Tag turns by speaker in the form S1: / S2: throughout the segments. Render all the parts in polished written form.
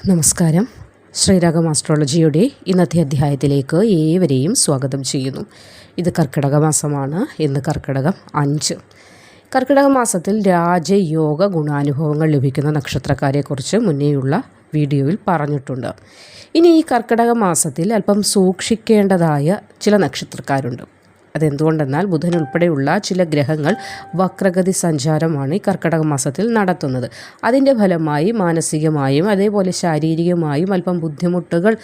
S1: നമസ്കാരം. ശ്രീരാഗം ആസ്ട്രോളജിയുടെ ഇന്നത്തെ അധ്യായത്തിലേക്ക് ഏവരെയും സ്വാഗതം ചെയ്യുന്നു. ഇത് കർക്കിടക മാസമാണ്. ഇന്ന് കർക്കിടകം 5. കർക്കിടക മാസത്തിൽ രാജയോഗ ഗുണാനുഭവങ്ങൾ ലഭിക്കുന്ന നക്ഷത്രക്കാരെക്കുറിച്ച് മുന്നേയുള്ള വീഡിയോയിൽ പറഞ്ഞിട്ടുണ്ട്. ഇനി ഈ കർക്കിടക മാസത്തിൽ അല്പം സൂക്ഷിക്കേണ്ടതായ ചില നക്ഷത്രക്കാരുണ്ട്. അതെന്തുകൊണ്ടെന്നാൽ ബുധൻ ഉൾപ്പെടെയുള്ള ചില ഗ്രഹങ്ങൾ വക്രഗതി സഞ്ചാരമാണ് ഈ കർക്കിടക മാസത്തിൽ നടത്തുന്നത്. അതിൻ്റെ ഫലമായി മാനസികമായും അതേപോലെ ശാരീരികമായും അല്പം ബുദ്ധിമുട്ടുകൾ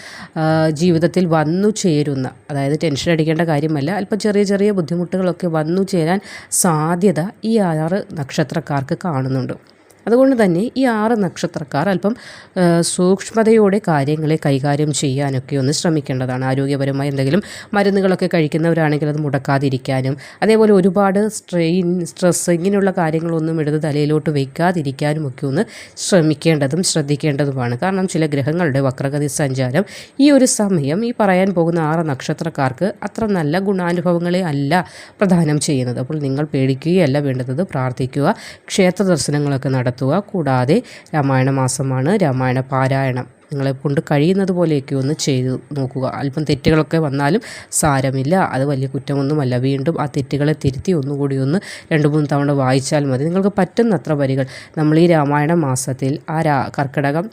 S1: ജീവിതത്തിൽ വന്നു ചേരുന്ന, അതായത് ടെൻഷൻ അടിക്കേണ്ട കാര്യമല്ല, അല്പം ചെറിയ ചെറിയ ബുദ്ധിമുട്ടുകളൊക്കെ വന്നു ചേരാൻ സാധ്യത ഈ 6 നക്ഷത്രക്കാർക്ക് കാണുന്നുണ്ട്. അതുകൊണ്ട് തന്നെ ഈ 6 നക്ഷത്രക്കാർ അല്പം സൂക്ഷ്മതയോടെ കാര്യങ്ങളെ കൈകാര്യം ചെയ്യാനൊക്കെ ഒന്ന് ശ്രമിക്കേണ്ടതാണ്. ആരോഗ്യപരമായി എന്തെങ്കിലും മരുന്നുകളൊക്കെ കഴിക്കുന്നവരാണെങ്കിൽ അത് മുടക്കാതിരിക്കാനും, അതേപോലെ ഒരുപാട് സ്ട്രെസ് ഇങ്ങനെയുള്ള കാര്യങ്ങളൊന്നും എടുത്ത് തലയിലോട്ട് വയ്ക്കാതിരിക്കാനും ഒക്കെ ഒന്ന് ശ്രമിക്കേണ്ടതും ശ്രദ്ധിക്കേണ്ടതുമാണ്. കാരണം ചില ഗ്രഹങ്ങളുടെ വക്രഗതി സഞ്ചാരം ഈ ഒരു സമയം ഈ പറയാൻ പോകുന്ന 6 നക്ഷത്രക്കാർക്ക് അത്ര നല്ല ഗുണാനുഭവങ്ങളെ അല്ല പ്രദാനം ചെയ്യുന്നത്. അപ്പോൾ നിങ്ങൾ പേടിക്കുകയല്ല വേണ്ടത്, പ്രാർത്ഥിക്കുക, ക്ഷേത്ര ദർശനങ്ങളൊക്കെ നടത്തുക. കൂടാതെ രാമായണ മാസമാണ്, രാമായണ പാരായണം നിങ്ങളെ കൊണ്ട് കഴിയുന്നത് പോലെയൊക്കെ ഒന്ന് ചെയ്തു നോക്കുക. അല്പം തെറ്റുകളൊക്കെ വന്നാലും സാരമില്ല, അത് വലിയ കുറ്റമൊന്നുമല്ല. വീണ്ടും ആ തെറ്റുകളെ തിരുത്തി ഒന്നുകൂടി 2-3 തവണ വായിച്ചാൽ മതി. നിങ്ങൾക്ക് പറ്റുന്നത്ര വരികൾ നമ്മൾ ഈ രാമായണ മാസത്തിൽ കർക്കിടകം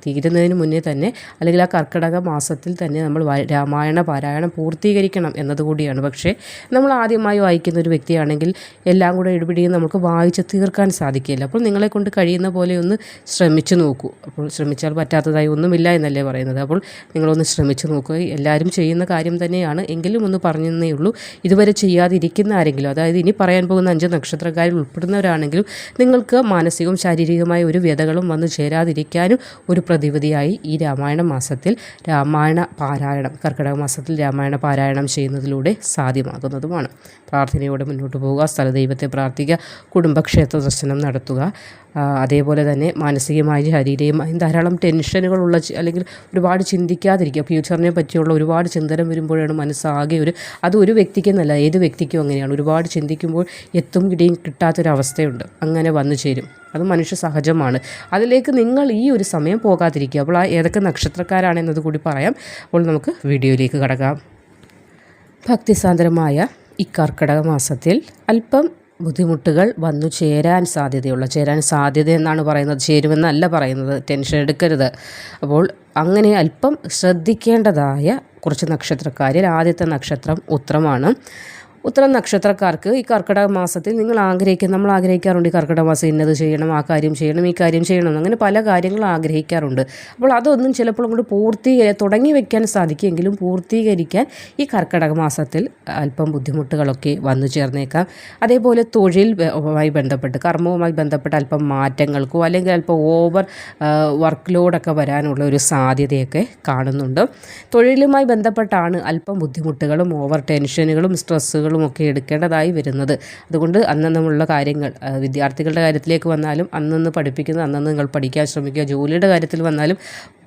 S1: തീരുന്നതിന് മുന്നേ തന്നെ, അല്ലെങ്കിൽ ആ കർക്കിടക മാസത്തിൽ തന്നെ നമ്മൾ രാമായണ പാരായണം പൂർത്തീകരിക്കണം എന്നതുകൂടിയാണ്. പക്ഷേ നമ്മൾ ആദ്യമായി വായിക്കുന്ന ഒരു വ്യക്തിയാണെങ്കിൽ എല്ലാം കൂടെ ഇടപിടിയും നമുക്ക് വായിച്ച് തീർക്കാൻ സാധിക്കില്ല. അപ്പോൾ നിങ്ങളെ കൊണ്ട് കഴിയുന്ന പോലെ ഒന്ന് ശ്രമിച്ചു നോക്കൂ. അപ്പോൾ ശ്രമിച്ചാൽ പറ്റാത്തതായി ഒന്നുമില്ല എന്നല്ലേ പറയുന്നത്. അപ്പോൾ നിങ്ങളൊന്ന് ശ്രമിച്ചു നോക്കുക. എല്ലാവരും ചെയ്യുന്ന കാര്യം തന്നെയാണ്, എങ്കിലും ഒന്ന് പറഞ്ഞതേ ഉള്ളൂ. ഇതുവരെ ചെയ്യാതിരിക്കുന്ന ആരെങ്കിലും, അതായത് ഇനി പറയാൻ പോകുന്ന 5 നക്ഷത്രക്കാരിൽ ഉൾപ്പെടുന്നവരാണെങ്കിലും നിങ്ങൾക്ക് മാനസികവും ശാരീരികമായ ഒരു വ്യതകളും വന്നു ചേരാതിരിക്കാനും ഒരു പ്രതിവിധിയായി ഈ രാമായണ മാസത്തിൽ കർക്കിടക മാസത്തിൽ രാമായണ പാരായണം ചെയ്യുന്നതിലൂടെ സാധ്യമാകുന്നതുമാണ്. പ്രാർത്ഥനയോടെ മുന്നോട്ട് പോവുക, സ്ഥലദൈവത്തെ പ്രാർത്ഥിക്കുക, കുടുംബക്ഷേത്ര ദർശനം നടത്തുക. അതേപോലെ തന്നെ മാനസികമായും ശാരീരികമായും ധാരാളം ടെൻഷനുകളുള്ള, അല്ലെങ്കിൽ ഒരുപാട് ചിന്തിക്കാതിരിക്കുക. ഫ്യൂച്ചറിനെ പറ്റിയുള്ള ഒരുപാട് ചിന്തനം വരുമ്പോഴാണ് മനസ്സാകെ അത് ഒരു വ്യക്തിക്കെന്നല്ല, ഏത് വ്യക്തിക്കും അങ്ങനെയാണ്. ഒരുപാട് ചിന്തിക്കുമ്പോൾ എത്തും കിടിയും കിട്ടാത്തൊരവസ്ഥയുണ്ട്, അങ്ങനെ വന്നു ചേരും. അത് മനുഷ്യ സഹജമാണ്. അതിലേക്ക് നിങ്ങൾ ഈ ഒരു സമയം പോകാതിരിക്കുക. അപ്പോൾ ഏതൊക്കെ നക്ഷത്രക്കാരാണെന്നത് കൂടി പറയാം. അപ്പോൾ നമുക്ക് വീഡിയോയിലേക്ക് കടക്കാം. ഭക്തിസാന്ദ്രമായ ഈ കർക്കിടക മാസത്തിൽ അല്പം ബുദ്ധിമുട്ടുകൾ വന്നു ചേരാൻ സാധ്യത എന്നാണ് പറയുന്നത്, ചേരുമെന്നല്ല പറയുന്നത്. ടെൻഷൻ എടുക്കരുത്. അപ്പോൾ അങ്ങനെ അല്പം ശ്രദ്ധിക്കേണ്ടതായ കുറച്ച് നക്ഷത്രക്കാരിൽ ആദ്യത്തെ നക്ഷത്രം ഉത്രമാണ്. ഉത്തരം നക്ഷത്രക്കാർക്ക് ഈ കർക്കിടക മാസത്തിൽ നമ്മൾ ആഗ്രഹിക്കാറുണ്ട്, ഈ കർക്കിടക മാസം ഇന്നത് ചെയ്യണം, ആ കാര്യം ചെയ്യണം, ഈ കാര്യം ചെയ്യണം, അങ്ങനെ പല കാര്യങ്ങളും ആഗ്രഹിക്കാറുണ്ട്. അപ്പോൾ അതൊന്നും ചിലപ്പോൾ അങ്ങോട്ട് തുടങ്ങി വയ്ക്കാൻ സാധിക്കുമെങ്കിലും പൂർത്തീകരിക്കാൻ ഈ കർക്കിടക മാസത്തിൽ അല്പം ബുദ്ധിമുട്ടുകളൊക്കെ വന്നു ചേർന്നേക്കാം. അതേപോലെ തൊഴിലുമായി ബന്ധപ്പെട്ട്, കർമ്മവുമായി ബന്ധപ്പെട്ട് അല്പം മാറ്റങ്ങൾക്കോ അല്ലെങ്കിൽ അല്പം ഓവർ വർക്ക് ലോഡൊക്കെ വരാനുള്ള ഒരു സാധ്യതയൊക്കെ കാണുന്നുണ്ട്. തൊഴിലുമായി ബന്ധപ്പെട്ടാണ് അല്പം ബുദ്ധിമുട്ടുകളും ഓവർ ടെൻഷനുകളും സ്ട്രെസ്സുകളും ഒക്കെ എടുക്കേണ്ടതായി വരുന്നത്. അതുകൊണ്ട് അന്നന്നുള്ള കാര്യങ്ങൾ, വിദ്യാർത്ഥികളുടെ കാര്യത്തിലേക്ക് വന്നാലും അന്നന്ന് പഠിപ്പിക്കുന്നത് അന്നന്ന് നിങ്ങൾ പഠിക്കാൻ ശ്രമിക്കുക. ജോലിയുടെ കാര്യത്തിൽ വന്നാലും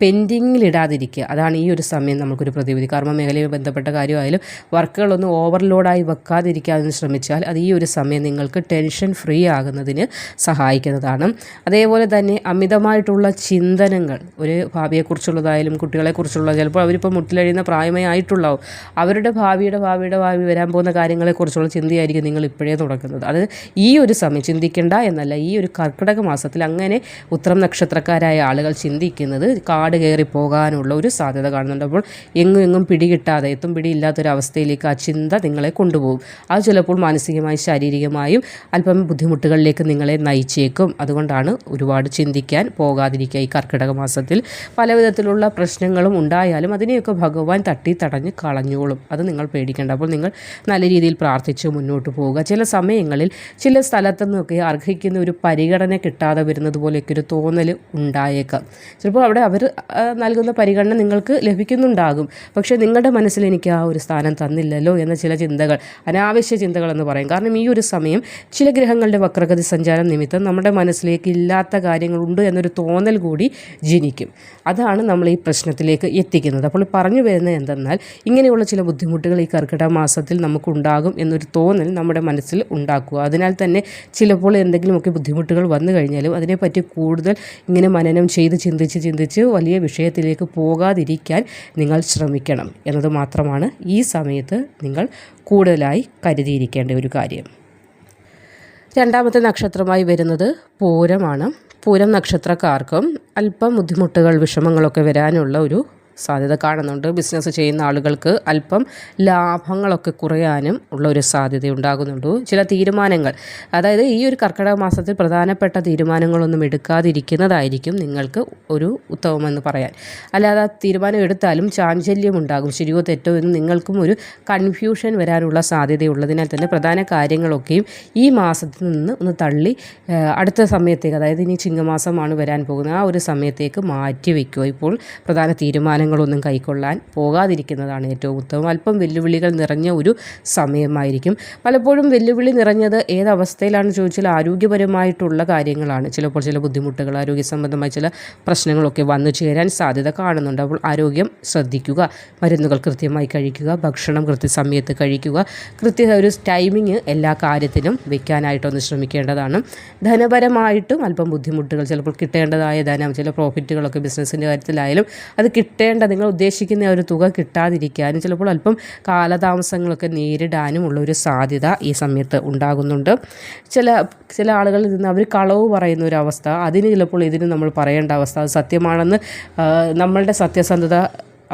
S1: പെൻഡിങ്ങിലിടാതിരിക്കുക. അതാണ് ഈ ഒരു സമയം നമുക്കൊരു പ്രതിവിധി. കർമ്മ മേഖലയുമായി ബന്ധപ്പെട്ട കാര്യമായാലും വർക്കുകളൊന്നും ഓവർലോഡായി വെക്കാതിരിക്കാതെ ശ്രമിച്ചാൽ അത് ഈ ഒരു സമയം നിങ്ങൾക്ക് ടെൻഷൻ ഫ്രീ ആകുന്നതിന് സഹായിക്കുന്നതാണ്. അതേപോലെ തന്നെ അമിതമായിട്ടുള്ള ചിന്തനങ്ങൾ, ഒരു ഭാവിയെക്കുറിച്ചുള്ളതായാലും കുട്ടികളെക്കുറിച്ചുള്ള, ചിലപ്പോൾ അവരിപ്പോൾ മുട്ടിലഴിയുന്ന പ്രായമേ ആയിട്ടുള്ളാവും, അവരുടെ ഭാവി വരാൻ പോകുന്ന കാര്യങ്ങളെക്കുറിച്ചുള്ള ചിന്തയായിരിക്കും നിങ്ങൾ ഇപ്പോഴേ തുടങ്ങുന്നത്. അത് ഈ ഒരു സമയം ചിന്തിക്കേണ്ട എന്നല്ല, ഈ ഒരു കർക്കിടക മാസത്തിൽ അങ്ങനെ ഉത്തരം നക്ഷത്രക്കാരായ ആളുകൾ ചിന്തിക്കുന്നത് കാട് കയറി പോകാനുള്ള ഒരു സാധ്യത കാണുന്നുണ്ട്. അപ്പോൾ എങ്ങും പിടികിട്ടാതെ, പിടിയില്ലാത്തൊരവസ്ഥയിലേക്ക് ആ ചിന്ത നിങ്ങളെ കൊണ്ടുപോകും. അത് ചിലപ്പോൾ മാനസികമായും ശാരീരികമായും അല്പം ബുദ്ധിമുട്ടുകളിലേക്ക് നിങ്ങളെ നയിച്ചേക്കും. അതുകൊണ്ടാണ് ഒരുപാട് ചിന്തിക്കാൻ പോകാതിരിക്കുക. ഈ കർക്കിടക മാസത്തിൽ പല വിധത്തിലുള്ള പ്രശ്നങ്ങളും ഉണ്ടായാലും അതിനെയൊക്കെ ഭഗവാൻ തടഞ്ഞ് കളഞ്ഞോളും. അത് നിങ്ങൾ പേടിക്കേണ്ട. അപ്പോൾ നിങ്ങൾ നല്ല രീതിയിൽ പ്രാർത്ഥിച്ച് മുന്നോട്ട് പോവുക. ചില സമയങ്ങളിൽ ചില സ്ഥലത്തു നിന്നൊക്കെ അർഹിക്കുന്ന ഒരു പരിഗണന കിട്ടാതെ വരുന്നത് പോലെയൊക്കെ ഒരു തോന്നൽ ഉണ്ടായേക്കാം. ചിലപ്പോൾ അവിടെ അവർ നൽകുന്ന പരിഗണന നിങ്ങൾക്ക് ലഭിക്കുന്നുണ്ടാകും, പക്ഷേ നിങ്ങളുടെ മനസ്സിൽ എനിക്ക് ആ ഒരു സ്ഥാനം തന്നില്ലല്ലോ എന്ന ചില ചിന്തകൾ, അനാവശ്യ ചിന്തകളെന്ന് പറയും. കാരണം ഈ ഒരു സമയം ചില ഗ്രഹങ്ങളുടെ വക്രഗതി സഞ്ചാരം നിമിത്തം നമ്മുടെ മനസ്സിലേക്ക് ഇല്ലാത്ത കാര്യങ്ങളുണ്ട് എന്നൊരു തോന്നൽ കൂടി ജനിക്കും. അതാണ് നമ്മൾ ഈ പ്രശ്നത്തിലേക്ക് എത്തിക്കുന്നത്. അപ്പോൾ പറഞ്ഞു വരുന്നത് എന്തെന്നാൽ, ഇങ്ങനെയുള്ള ചില ബുദ്ധിമുട്ടുകൾ ഈ കർക്കിടക മാസത്തിൽ നമുക്കുണ്ടാകും. ഉണ്ടാകും എന്നൊരു തോന്നൽ നമ്മുടെ മനസ്സിൽ ഉണ്ടാക്കുക. അതിനാൽ തന്നെ ചിലപ്പോൾ എന്തെങ്കിലുമൊക്കെ ബുദ്ധിമുട്ടുകൾ വന്നു കഴിഞ്ഞാലും അതിനെപ്പറ്റി കൂടുതൽ ഇങ്ങനെ മനനം ചെയ്ത് ചിന്തിച്ച് വലിയ വിഷയത്തിലേക്ക് പോകാതിരിക്കാൻ നിങ്ങൾ ശ്രമിക്കണം എന്നത് മാത്രമാണ് ഈ സമയത്ത് നിങ്ങൾ കൂടുതലായി കരുതിയിരിക്കേണ്ട ഒരു കാര്യം. രണ്ടാമത്തെ നക്ഷത്രമായി വരുന്നത് പൂരമാണ്. പൂരം നക്ഷത്രക്കാർക്കും അല്പം ബുദ്ധിമുട്ടുകൾ വിഷമങ്ങളൊക്കെ വരാനുള്ള ഒരു സാധ്യത കാണുന്നുണ്ട്. ബിസിനസ് ചെയ്യുന്ന ആളുകൾക്ക് അല്പം ലാഭങ്ങളൊക്കെ കുറയാനും ഉള്ള ഒരു സാധ്യത ഉണ്ടാകുന്നുണ്ട്. ചില തീരുമാനങ്ങൾ, അതായത് ഈ ഒരു കർക്കിടക മാസത്തിൽ പ്രധാനപ്പെട്ട തീരുമാനങ്ങളൊന്നും എടുക്കാതിരിക്കുന്നതായിരിക്കും നിങ്ങൾക്ക് ഒരു ഉത്തമമെന്ന് പറയാൻ. അല്ലാതെ ആ തീരുമാനം എടുത്താലും ചാഞ്ചല്യം ഉണ്ടാകും, ശരിയോ തെറ്റോ എന്ന് നിങ്ങൾക്കും ഒരു കൺഫ്യൂഷൻ വരാനുള്ള സാധ്യതയുള്ളതിനാൽ തന്നെ പ്രധാന കാര്യങ്ങളൊക്കെയും ഈ മാസത്തിൽ നിന്ന് ഒന്ന് തള്ളി അടുത്ത സമയത്തേക്ക്, അതായത് ഇനി ചിങ്ങമാസമാണ് വരാൻ പോകുന്നത്, ആ ഒരു സമയത്തേക്ക് മാറ്റി വയ്ക്കുക. ഇപ്പോൾ പ്രധാന തീരുമാനങ്ങളൊന്നും കൈക്കൊള്ളാൻ പോകാതിരിക്കുന്നതാണ് ഏറ്റവും ഉത്തമം. അല്പം വെല്ലുവിളികൾ നിറഞ്ഞ ഒരു സമയമായിരിക്കും. പലപ്പോഴും വെല്ലുവിളി നിറഞ്ഞത് ഏതവസ്ഥയിലാണെന്ന് ചോദിച്ചാൽ ആരോഗ്യപരമായിട്ടുള്ള കാര്യങ്ങളാണ്. ചിലപ്പോൾ ചില ബുദ്ധിമുട്ടുകൾ, ആരോഗ്യ സംബന്ധമായ ചില പ്രശ്നങ്ങളൊക്കെ വന്നു ചേരാൻ സാധ്യത കാണുന്നുണ്ട്. അപ്പോൾ ആരോഗ്യം ശ്രദ്ധിക്കുക, മരുന്നുകൾ കൃത്യമായി കഴിക്കുക, ഭക്ഷണം കൃത്യസമയത്ത് കഴിക്കുക, ഒരു ടൈമിങ് എല്ലാ കാര്യത്തിനും വെക്കാനായിട്ടൊന്ന് ശ്രമിക്കേണ്ടതാണ്. ധനപരമായിട്ടും അല്പം ബുദ്ധിമുട്ടുകൾ, ചിലപ്പോൾ കിട്ടേണ്ടതായ ധനം, ചില പ്രോഫിറ്റുകളൊക്കെ ബിസിനസ്സിൻ്റെ കാര്യത്തിലായാലും അത് നിങ്ങൾ ഉദ്ദേശിക്കുന്ന ഒരു തുക കിട്ടാതിരിക്കാനും ചിലപ്പോൾ അല്പം കാലതാമസങ്ങളൊക്കെ നേരിടാനും ഉള്ളൊരു സാധ്യത ഈ സമയത്ത് ഉണ്ടാകുന്നുണ്ട്. ചില ആളുകളിൽ നിന്ന് അവർ കളവ് പറയുന്ന ഒരു അവസ്ഥ, അതിന് ചിലപ്പോൾ ഇതിന് നമ്മൾ പറയേണ്ട അവസ്ഥ, അത് സത്യമാണെന്ന് നമ്മളുടെ സത്യസന്ധത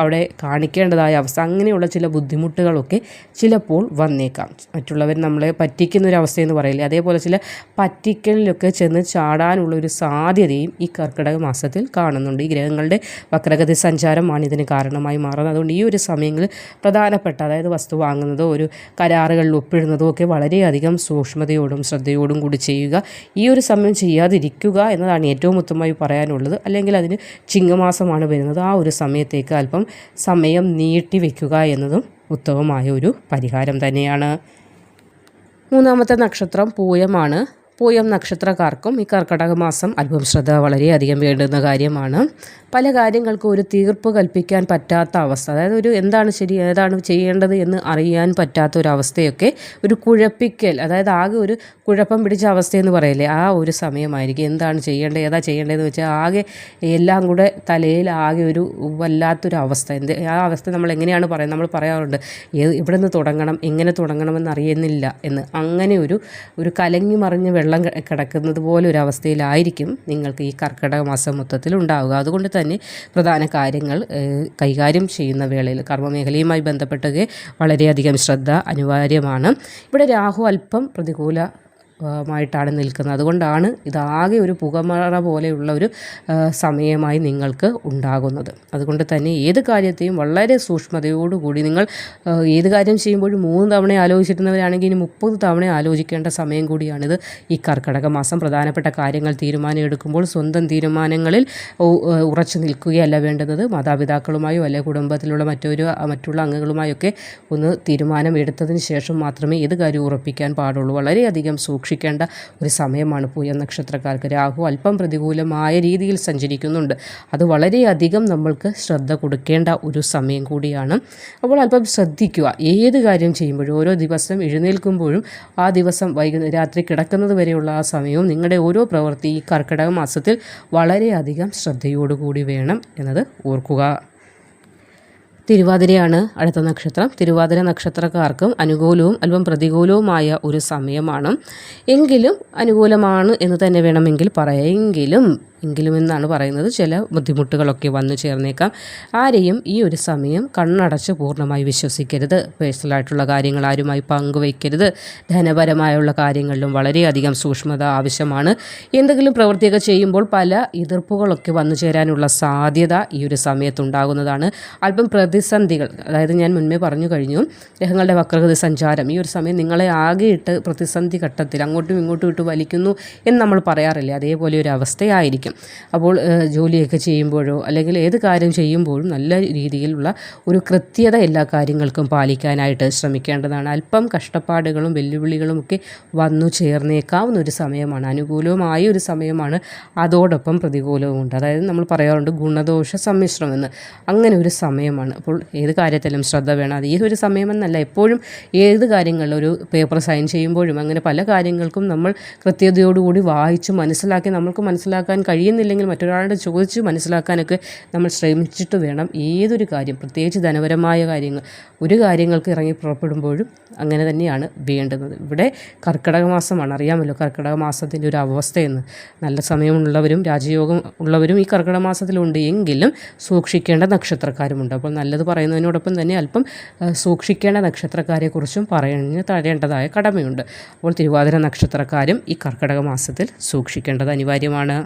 S1: അവിടെ കാണിക്കേണ്ടതായ അവസ്ഥ, അങ്ങനെയുള്ള ചില ബുദ്ധിമുട്ടുകളൊക്കെ ചിലപ്പോൾ വന്നേക്കാം. മറ്റുള്ളവർ നമ്മളെ പറ്റിക്കുന്നൊരവസ്ഥയെന്ന് പറയില്ലേ, അതേപോലെ ചില പറ്റിക്കലിലൊക്കെ ചെന്ന് ചാടാനുള്ളൊരു സാധ്യതയും ഈ കർക്കിടക മാസത്തിൽ കാണുന്നുണ്ട്. ഈ ഗ്രഹങ്ങളുടെ വക്രഗതി സഞ്ചാരമാണ് ഇതിന് കാരണമായി മാറുന്നത്. അതുകൊണ്ട് ഈ ഒരു സമയങ്ങളിൽ പ്രധാനപ്പെട്ട, അതായത് വസ്തു വാങ്ങുന്നതോ ഒരു കരാറുകളിൽ ഒപ്പിടുന്നതോ ഒക്കെ വളരെയധികം സൂക്ഷ്മതയോടും ശ്രദ്ധയോടും കൂടി ചെയ്യുക. ഈ ഒരു സമയം ചെയ്യാതിരിക്കുക എന്നതാണ് ഏറ്റവും ഉത്തമമായി പറയാനുള്ളത്. അല്ലെങ്കിൽ അതിന് ചിങ്ങമാസമാണ് വരുന്നത്, ആ ഒരു സമയത്തേക്ക് അല്പം സമയം നീട്ടി വയ്ക്കുക എന്നതും ഉത്തമമായ ഒരു പരിഹാരം തന്നെയാണ്. മൂന്നാമത്തെ നക്ഷത്രം പൂയമാണ്. പൂയം നക്ഷത്രക്കാർക്കും ഈ കർക്കിടക മാസം അല്പം ശ്രദ്ധ വളരെയധികം വേണ്ടുന്ന കാര്യമാണ്. പല കാര്യങ്ങൾക്കും ഒരു തീർപ്പ് കൽപ്പിക്കാൻ പറ്റാത്ത അവസ്ഥ, അതായത് എന്താണ് ശരി ഏതാണ് ചെയ്യേണ്ടത് എന്ന് അറിയാൻ പറ്റാത്ത ഒരവസ്ഥയൊക്കെ, ഒരു കുഴപ്പിക്കൽ, അതായത് ആകെ ഒരു കുഴപ്പം പിടിച്ച അവസ്ഥയെന്ന് പറയില്ലേ, ആ ഒരു സമയമായിരിക്കും. എന്താണ് ചെയ്യേണ്ടത്, ഏതാ ചെയ്യേണ്ടതെന്ന് വെച്ചാൽ ആകെ എല്ലാം കൂടെ തലയിൽ ആകെ ഒരു വല്ലാത്തൊരു അവസ്ഥ. ആ അവസ്ഥ നമ്മൾ എങ്ങനെയാണ് പറയുന്നത്, നമ്മൾ പറയാറുണ്ട് ഇവിടെ നിന്ന് തുടങ്ങണം, എങ്ങനെ തുടങ്ങണമെന്ന് അറിയുന്നില്ല എന്ന്. അങ്ങനെ ഒരു കലങ്ങി മറിഞ്ഞ് വെള്ളം കിടക്കുന്നത് പോലെ ഒരു അവസ്ഥയിലായിരിക്കും നിങ്ങൾക്ക് ഈ കർക്കിടക മാസം മൊത്തത്തിൽ ഉണ്ടാവുക. അതുകൊണ്ട് തന്നെ പ്രധാന കാര്യങ്ങൾ കൈകാര്യം ചെയ്യുന്ന വേളയിൽ കർമ്മമേഖലയുമായി ബന്ധപ്പെട്ടൊക്കെ വളരെയധികം ശ്രദ്ധ അനിവാര്യമാണ്. ഇവിടെ രാഹു അല്പം മായിട്ടാണ് നിൽക്കുന്നത്. അതുകൊണ്ടാണ് ഇതാകെ ഒരു പുകമറ പോലെയുള്ള ഒരു സമയമായി നിങ്ങൾക്ക് ഉണ്ടാകുന്നത്. അതുകൊണ്ട് തന്നെ ഏത് കാര്യത്തെയും വളരെ സൂക്ഷ്മതയോടുകൂടി നിങ്ങൾ ഏത് കാര്യം ചെയ്യുമ്പോഴും 3 തവണ ആലോചിച്ചിരുന്നവരാണെങ്കിൽ ഇനി 30 തവണ ആലോചിക്കേണ്ട സമയം കൂടിയാണിത്. ഈ കർക്കിടക മാസം പ്രധാനപ്പെട്ട കാര്യങ്ങൾ തീരുമാനം എടുക്കുമ്പോൾ സ്വന്തം തീരുമാനങ്ങളിൽ ഉറച്ചു നിൽക്കുകയല്ല വേണ്ടുന്നത്. മാതാപിതാക്കളുമായോ അല്ലെ കുടുംബത്തിലുള്ള മറ്റുള്ള അംഗങ്ങളുമായൊക്കെ ഒന്ന് തീരുമാനം എടുത്തതിന് ശേഷം മാത്രമേ ഏത് കാര്യം ഉറപ്പിക്കാൻ പാടുള്ളൂ. വളരെയധികം സൂക്ഷിക്കേണ്ട ഒരു സമയമാണ് പൂയം നക്ഷത്രക്കാർക്ക്. രാഹു അല്പം പ്രതികൂലമായ രീതിയിൽ സഞ്ചരിക്കുന്നുണ്ട്. അത് വളരെയധികം നമ്മൾക്ക് ശ്രദ്ധ കൊടുക്കേണ്ട ഒരു സമയം കൂടിയാണ്. അപ്പോൾ അല്പം ശ്രദ്ധിക്കുക. ഏത് കാര്യം ചെയ്യുമ്പോഴും ഓരോ ദിവസം എഴുന്നേൽക്കുമ്പോഴും ആ ദിവസം രാത്രി കിടക്കുന്നത് വരെയുള്ള ആ സമയവും നിങ്ങളുടെ ഓരോ പ്രവൃത്തി ഈ കർക്കിടക മാസത്തിൽ വളരെയധികം ശ്രദ്ധയോടുകൂടി വേണം എന്നത് ഓർക്കുക. തിരുവാതിരയാണ് അടുത്ത നക്ഷത്രം. തിരുവാതിര നക്ഷത്രക്കാർക്കും അനുകൂലവും അല്പം പ്രതികൂലവുമായ ഒരു സമയമാണ്. എങ്കിലും അനുകൂലമാണ് എന്ന് തന്നെ വേണമെങ്കിൽ പറയാം. എങ്കിലും എന്നാണ് പറയുന്നത്. ചില ബുദ്ധിമുട്ടുകളൊക്കെ വന്നു ചേർന്നേക്കാം. ആരെയും ഈ ഒരു സമയം കണ്ണടച്ച് പൂർണ്ണമായി വിശ്വസിക്കരുത്. പേഴ്സണലായിട്ടുള്ള കാര്യങ്ങൾ ആരുമായി പങ്കുവയ്ക്കരുത്. ധനപരമായുള്ള കാര്യങ്ങളിലും വളരെയധികം സൂക്ഷ്മത ആവശ്യമാണ്. എന്തെങ്കിലും പ്രവൃത്തിയൊക്കെ ചെയ്യുമ്പോൾ പല എതിർപ്പുകളൊക്കെ വന്നു ചേരാനുള്ള സാധ്യത ഈ ഒരു സമയത്തുണ്ടാകുന്നതാണ്. അല്പം പ്രതിസന്ധികൾ, അതായത് ഞാൻ മുൻപേ പറഞ്ഞു കഴിഞ്ഞു, ഗ്രഹങ്ങളുടെ വക്രഗതി സഞ്ചാരം ഈ ഒരു സമയം നിങ്ങളെ ആകെയിട്ട് പ്രതിസന്ധി ഘട്ടത്തിൽ അങ്ങോട്ടും ഇങ്ങോട്ടും ഇട്ട് വലിക്കുന്നു എന്ന് നമ്മൾ പറയാറില്ലേ, അതേപോലെ ഒരു അവസ്ഥയായിരിക്കും. ആയിരിക്കും. അപ്പോൾ ജോലിയൊക്കെ ചെയ്യുമ്പോഴോ അല്ലെങ്കിൽ ഏത് കാര്യം ചെയ്യുമ്പോഴും നല്ല രീതിയിലുള്ള ഒരു കൃത്യത എല്ലാ കാര്യങ്ങൾക്കും പാലിക്കാനായിട്ട് ശ്രമിക്കേണ്ടതാണ്. അല്പം കഷ്ടപ്പാടുകളും വെല്ലുവിളികളും ഒക്കെ വന്നു ചേർന്നേക്കാവുന്ന ഒരു സമയമാണ്, അനുകൂലവുമായ ഒരു സമയമാണ്, അതോടൊപ്പം പ്രതികൂലവുമുണ്ട്. അതായത് നമ്മൾ പറയാറുണ്ട് ഗുണദോഷ സമ്മിശ്രമെന്ന്, അങ്ങനെ ഒരു സമയമാണ്. അപ്പോൾ ഏത് കാര്യത്തിലും ശ്രദ്ധ വേണം. അത് ഈ ഒരു സമയമെന്നല്ല, എപ്പോഴും ഏത് കാര്യങ്ങളിലും ഒരു പേപ്പർ സൈൻ ചെയ്യുമ്പോഴും അങ്ങനെ പല കാര്യങ്ങൾക്കും നമ്മൾ കൃത്യതയോടുകൂടി വായിച്ച് മനസ്സിലാക്കി, നമ്മൾക്ക് മനസ്സിലാക്കാൻ കഴിയുന്നില്ലെങ്കിൽ മറ്റൊരാളുടെ ചോദിച്ച് മനസ്സിലാക്കാനൊക്കെ നമ്മൾ ശ്രമിച്ചിട്ട് വേണം ഏതൊരു കാര്യം, പ്രത്യേകിച്ച് ധനപരമായ കാര്യങ്ങൾ, ഒരു കാര്യങ്ങൾക്ക് ഇറങ്ങി പുറപ്പെടുമ്പോഴും അങ്ങനെ തന്നെയാണ് വേണ്ടുന്നത്. ഇവിടെ കർക്കിടക മാസമാണ്, അറിയാമല്ലോ കർക്കിടക മാസത്തിൻ്റെ ഒരു അവസ്ഥയെന്ന്. നല്ല സമയമുള്ളവരും രാജയോഗം ഉള്ളവരും ഈ കർക്കിടക മാസത്തിലുണ്ട്, എങ്കിലും സൂക്ഷിക്കേണ്ട നക്ഷത്രക്കാരുമുണ്ട്. അപ്പോൾ നല്ലത് പറയുന്നതിനോടൊപ്പം തന്നെ അല്പം സൂക്ഷിക്കേണ്ട നക്ഷത്രക്കാരെക്കുറിച്ചും പറഞ്ഞു തരേണ്ടതായ കടമയുണ്ട്. അപ്പോൾ തിരുവാതിര നക്ഷത്രക്കാരും ഈ കർക്കിടക മാസത്തിൽ സൂക്ഷിക്കേണ്ടത് അനിവാര്യമാണ്.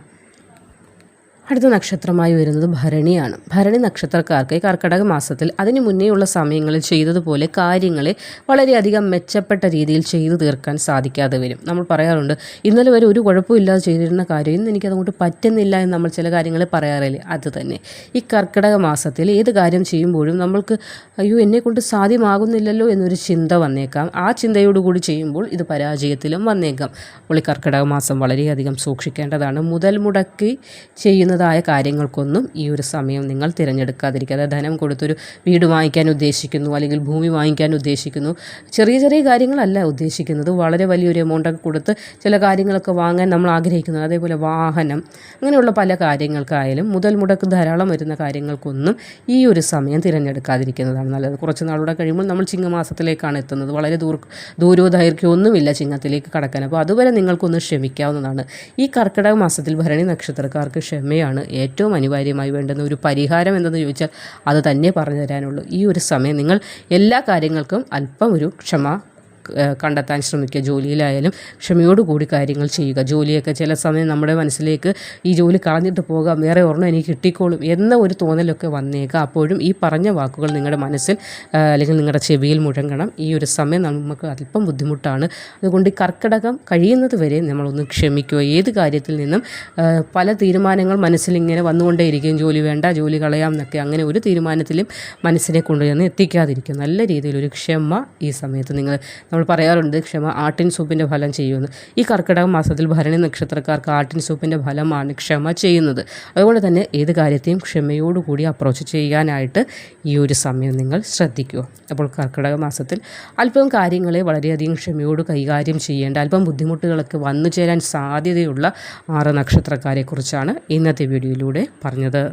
S1: അടുത്ത നക്ഷത്രമായി വരുന്നത് ഭരണിയാണ്. ഭരണി നക്ഷത്രക്കാർക്ക് ഈ കർക്കിടക മാസത്തിൽ അതിന് മുന്നേയുള്ള സമയങ്ങളിൽ ചെയ്തതുപോലെ കാര്യങ്ങളെ വളരെയധികം മെച്ചപ്പെട്ട രീതിയിൽ ചെയ്തു തീർക്കാൻ സാധിക്കാതെ വരും. നമ്മൾ പറയാറുണ്ട് ഇന്നലെ വരെ ഒരു കുഴപ്പമില്ലാതെ ചെയ്തിരുന്ന കാര്യം ഇന്ന് എനിക്കതുകൊണ്ട് പറ്റുന്നില്ല എന്ന് നമ്മൾ ചില കാര്യങ്ങൾ പറയാറില്ലേ, അത് തന്നെ ഈ കർക്കിടക മാസത്തിൽ ഏത് കാര്യം ചെയ്യുമ്പോഴും നമ്മൾക്ക് അയ്യോ എന്നെക്കൊണ്ട് സാധ്യമാകുന്നില്ലല്ലോ എന്നൊരു ചിന്ത വന്നേക്കാം. ആ ചിന്തയോടുകൂടി ചെയ്യുമ്പോൾ ഇത് പരാജയത്തിലും വന്നേക്കാം. അപ്പോൾ ഈ കർക്കിടക മാസം വളരെയധികം സൂക്ഷിക്കേണ്ടതാണ്. മുതൽ മുടക്കി ചെയ്യുന്നതായ കാര്യങ്ങൾക്കൊന്നും ഈ ഒരു സമയം നിങ്ങൾ തിരഞ്ഞെടുക്കാതിരിക്കുക. അതായത് ധനം കൊടുത്തൊരു വീട് വാങ്ങിക്കാൻ ഉദ്ദേശിക്കുന്നു, അല്ലെങ്കിൽ ഭൂമി വാങ്ങിക്കാൻ ഉദ്ദേശിക്കുന്നു, ചെറിയ ചെറിയ കാര്യങ്ങളല്ല ഉദ്ദേശിക്കുന്നത്, വളരെ വലിയൊരു എമൗണ്ടൊക്കെ കൊടുത്ത് ചില കാര്യങ്ങളൊക്കെ വാങ്ങാൻ നമ്മൾ ആഗ്രഹിക്കുന്നു. അതേപോലെ വാഹനം, അങ്ങനെയുള്ള പല കാര്യങ്ങൾക്കായാലും മുതൽ മുടക്ക് ധാരാളം വരുന്ന കാര്യങ്ങൾക്കൊന്നും ഈ ഒരു സമയം തിരഞ്ഞെടുക്കാതിരിക്കുന്നതാണ് നല്ലത്. കുറച്ച് നാളുകൂടെ കഴിയുമ്പോൾ നമ്മൾ ചിങ്ങമാസത്തിലേക്കാണ് എത്തുന്നത്. വളരെ ദൂരോ ദൈർഘ്യമൊന്നുമില്ല ചിങ്ങത്തിലേക്ക് കടക്കാൻ. അപ്പോൾ അതുവരെ നിങ്ങൾക്കൊന്ന് ക്ഷമിക്കാവുന്നതാണ്. ഈ കർക്കിടക മാസത്തിൽ ഭരണി നക്ഷത്രക്കാർക്ക് ക്ഷമയാണ് ഏറ്റവും അനിവാര്യമായി വേണ്ടുന്ന ഒരു പരിഹാരം എന്തെന്ന് ചോദിച്ചാൽ അത് തന്നെ പറഞ്ഞു തരാനുള്ളൂ. ഈ ഒരു സമയം നിങ്ങൾ എല്ലാ കാര്യങ്ങൾക്കും അല്പം ഒരു ക്ഷമ കണ്ടെത്താൻ ശ്രമിക്കുക. ജോലിയിലായാലും ക്ഷമയോടുകൂടി കാര്യങ്ങൾ ചെയ്യുക. ജോലിയൊക്കെ ചില സമയം നമ്മുടെ മനസ്സിലേക്ക് ഈ ജോലി കളഞ്ഞിട്ട് പോകാം, വേറെ ഒരെണ്ണം എനിക്ക് കിട്ടിക്കോളും എന്ന ഒരു തോന്നലൊക്കെ വന്നേക്കാം. അപ്പോഴും ഈ പറഞ്ഞ വാക്കുകൾ നിങ്ങളുടെ മനസ്സിൽ അല്ലെങ്കിൽ നിങ്ങളുടെ ചെവിയിൽ മുഴങ്ങണം. ഈ ഒരു സമയം നമുക്ക് അല്പം ബുദ്ധിമുട്ടാണ്. അതുകൊണ്ട് ഈ കർക്കിടകം കഴിയുന്നത് വരെ നമ്മളൊന്ന് ക്ഷമിക്കുക. ഏത് കാര്യത്തിൽ നിന്നും പല തീരുമാനങ്ങൾ മനസ്സിലിങ്ങനെ വന്നുകൊണ്ടേയിരിക്കും. ജോലി വേണ്ട, ജോലി കളയാം എന്നൊക്കെ, അങ്ങനെ ഒരു തീരുമാനത്തിലും മനസ്സിനെ കൊണ്ടുവന്ന് എത്തിക്കാതിരിക്കും. നല്ല രീതിയിലൊരു ക്ഷമ ഈ സമയത്ത് നമ്മൾ പറയാറുണ്ട് ക്ഷമ ആട്ടിൻ സൂപ്പിൻ്റെ ഫലം ചെയ്യുമെന്ന്. ഈ കർക്കിടക മാസത്തിൽ ഭരണി നക്ഷത്രക്കാർക്ക് ആട്ടിൻ സൂപ്പിൻ്റെ ഫലമാണ് ക്ഷമ ചെയ്യുന്നത്. അതുകൊണ്ട് തന്നെ ഏത് കാര്യത്തെയും ക്ഷമയോടുകൂടി അപ്രോച്ച് ചെയ്യാനായിട്ട് ഈ ഒരു സമയം നിങ്ങൾ ശ്രദ്ധിക്കുക. അപ്പോൾ കർക്കിടക മാസത്തിൽ അല്പം കാര്യങ്ങളെ വളരെയധികം ക്ഷമയോട് കൈകാര്യം ചെയ്യേണ്ട, അല്പം ബുദ്ധിമുട്ടുകളൊക്കെ വന്നു ചേരാൻ സാധ്യതയുള്ള 6 നക്ഷത്രക്കാരെക്കുറിച്ചാണ് ഇന്നത്തെ വീഡിയോയിലൂടെ പറഞ്ഞത്.